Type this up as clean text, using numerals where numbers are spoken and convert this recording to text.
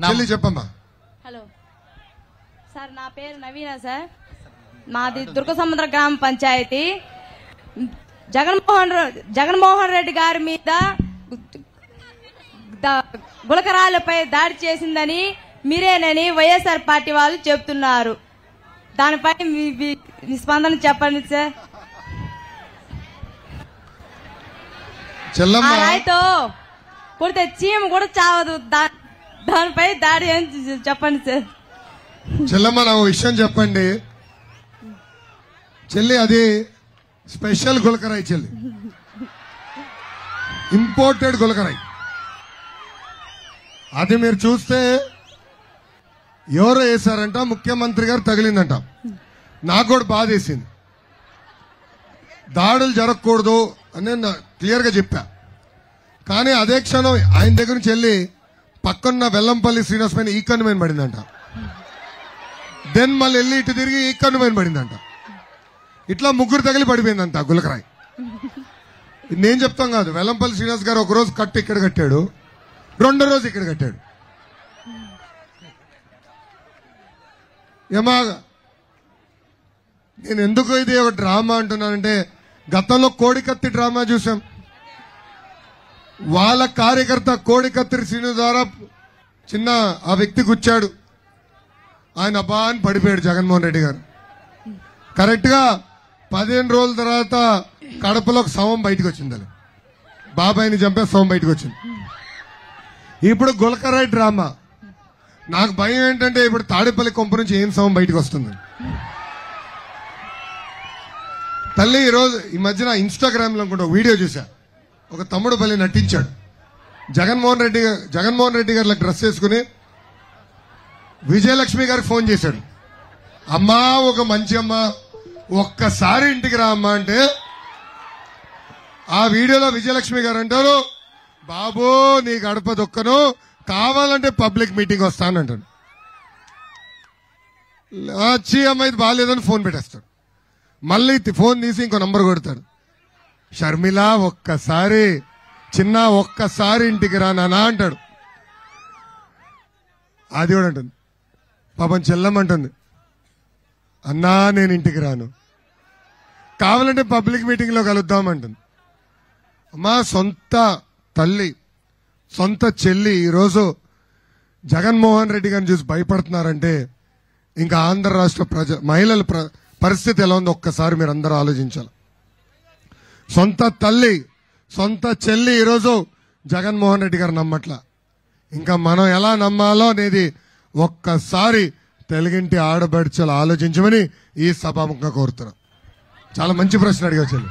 చెప్పమ్మా. Hello sir, నా పేరు నవీన సార్. మాది దుర్గసముద్ర గ్రామ పంచాయతీ. జగన్మోహన్ రెడ్డి గారి మీద గులకరాలపై దాడి చేసిందని మీరేనని వైఎస్ఆర్ పార్టీ వాళ్ళు చెప్తున్నారు. దానిపై మీ స్పందన చెప్పండి సార్. రాయితో కొడితే చీమ కూడా చావదు, దానిపై దాడి అని చెప్పండి సార్. చెల్లమ్మ, నా విషయం చెప్పండి చెల్లి. అది స్పెషల్ గులకరాయి చెల్లి, ఇంపోర్టెడ్ గులకరాయి. అది మీరు చూస్తే ఎవరో వేశారంట, ముఖ్యమంత్రి గారు తగిలిందంట. నాకు కూడా బాధ వేసింది. దాడులు జరగకూడదు అని నేను క్లియర్ గా చెప్పా. కానీ అదే క్షణం ఆయన దగ్గర నుంచి వెళ్ళి పక్కన్న వెల్లంపల్లి శ్రీనివాస్ పైన ఈ కన్ను పైన పడిందంట. దెన్ మళ్ళీ వెళ్ళి ఇటు తిరిగి ఈ కన్ను పైన పడిందంట. ఇట్లా ముగ్గురు తగిలి పడిపోయిందంట గులకరాయి. నేను చెప్తాం కాదు, వెల్లంపల్లి శ్రీనివాస్ గారు ఒకరోజు కట్టు ఇక్కడ కట్టాడు, రెండో రోజు ఇక్కడ కట్టాడు. ఏమాగా నేను ఎందుకు ఇది ఒక డ్రామా అంటున్నానంటే, గతంలో కోడికత్తి డ్రామా చూసాం. వాళ్ళ కార్యకర్త కోడికత్తి శ్రీను ద్వారా చిన్న ఆ వ్యక్తి కూర్చాడు, ఆయన అబ్బా అని పడిపోయాడు జగన్మోహన్ రెడ్డి గారు. కరెక్ట్ గా 15 రోజుల తర్వాత కడపలో ఒక శవం బయటకు వచ్చింది. బాబాయిని చంపే శవం బయటకు వచ్చింది. ఇప్పుడు గులకరాయి డ్రామా. నాకు భయం ఏంటంటే ఇప్పుడు తాడేపల్లి కొంప నుంచి ఏం శవం బయటకు వస్తుంది. తల్లి ఈరోజు ఈ మధ్యన ఇన్స్టాగ్రామ్ లో కూడా వీడియో చూసా. ఒక తమ్ముడు బలి నటించాడు. జగన్మోహన్ రెడ్డి గారు డ్రెస్ వేసుకుని విజయలక్ష్మి గారికి ఫోన్ చేశాడు. అమ్మా, ఒక మంచి అమ్మ, ఒక్కసారి ఇంటికి రా అమ్మా అంటే, ఆ వీడియోలో విజయలక్ష్మి గారు అంటారు, బాబు నీ గడప దొక్కను, కావాలంటే పబ్లిక్ మీటింగ్ వస్తానంటాడు. వచ్చి అమ్మ ఇది బాగాలేదని ఫోన్ పెట్టేస్తాడు. మళ్ళీ ఫోన్ తీసి ఇంకో నంబర్ కొడతాడు. షర్మిల ఒక్కసారి ఒక్కసారి ఇంటికి రా నానా అంటాడు. అది కూడా అంటుంది. పాపం చెల్లమంటుంది, అన్నా నేను ఇంటికి రాను, కావాలంటే పబ్లిక్ మీటింగ్ లో కలుద్దామంటుంది. అమ్మా, సొంత తల్లి సొంత చెల్లి ఈరోజు జగన్మోహన్ రెడ్డి గారిని చూసి భయపడుతున్నారంటే ఇంకా ఆంధ్ర రాష్ట్ర మహిళల పరిస్థితి ఎలా ఉందో ఒక్కసారి మీరు అందరూ ఆలోచించాలి. సొంత తల్లి సొంత చెల్లి ఈరోజు జగన్మోహన్ రెడ్డి గారు నమ్మట్లా. ఇంకా మనం ఎలా నమ్మాలో అనేది ఒక్కసారి తెలుగింటి ఆడబడిచలు ఆలోచించమని ఈ సభాముఖంగా కోరుతున్నాం. చాలా మంచి ప్రశ్న అడిగా చెల్లి.